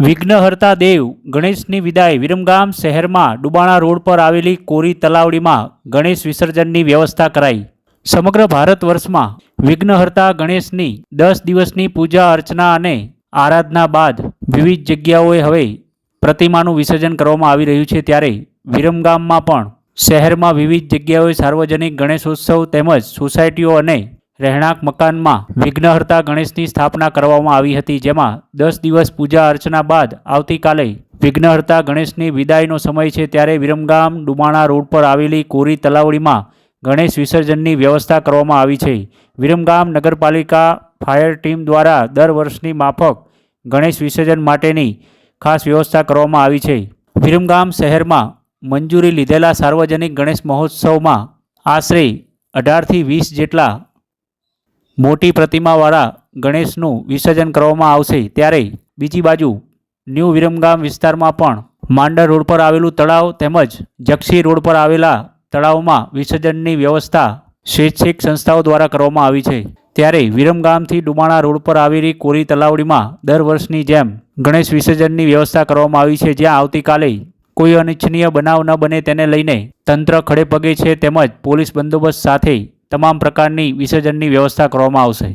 વિઘ્નહર્તા દેવ ગણેશની વિદાય વિરમગામ શહેરમાં ડુબાણા રોડ પર આવેલી કોરી તલાવડીમાં ગણેશ વિસર્જનની વ્યવસ્થા કરાઈ। સમગ્ર ભારત વર્ષમાં વિઘ્નહર્તા ગણેશની 10 દિવસની પૂજા અર્ચના અને આરાધના બાદ વિવિધ જગ્યાઓએ હવે પ્રતિમાનું વિસર્જન કરવામાં આવી રહ્યું છે। ત્યારે વિરમગામમાં પણ શહેરમાં વિવિધ જગ્યાઓએ સાર્વજનિક ગણેશોત્સવ તેમજ સોસાયટીઓ અને રહેણાંક મકાનમાં વિઘ્નહર્તા ગણેશની સ્થાપના કરવામાં આવી હતી, જેમાં 10 દિવસ પૂજા અર્ચના બાદ આવતીકાલે વિઘ્નહર્તા ગણેશની વિદાયનો સમય છે। ત્યારે વિરમગામ ડુબાણા રોડ પર આવેલી કોરી તલાવડીમાં ગણેશ વિસર્જનની વ્યવસ્થા કરવામાં આવી છે। વિરમગામ નગરપાલિકા ફાયર ટીમ દ્વારા દર વર્ષની માફક ગણેશ વિસર્જન માટેની ખાસ વ્યવસ્થા કરવામાં આવી છે। વિરમગામ શહેરમાં મંજૂરી લીધેલા સાર્વજનિક ગણેશ મહોત્સવમાં આશરે 18 થી 20 જેટલા મોટી પ્રતિમાવાળા ગણેશનું વિસર્જન કરવામાં આવશે। ત્યારે બીજી બાજુ ન્યૂ વિરમગામ વિસ્તારમાં પણ માંડર રોડ પર આવેલું તળાવ તેમજ જક્ષી રોડ પર આવેલા તળાવમાં વિસર્જનની વ્યવસ્થા શૈક્ષિક સંસ્થાઓ દ્વારા કરવામાં આવી છે। ત્યારે વિરમગામથી ડુબાણા રોડ પર આવેલી કોરી તલાવડીમાં દર વર્ષની જેમ ગણેશ વિસર્જનની વ્યવસ્થા કરવામાં આવી છે, જ્યાં આવતીકાલે કોઈ અનિચ્છનીય બનાવ ન બને તેને લઈને તંત્ર ખડે પગે છે તેમજ પોલીસ બંદોબસ્ત સાથે તમામ પ્રકારની વિસર્જનની વ્યવસ્થા કરવામાં આવશે।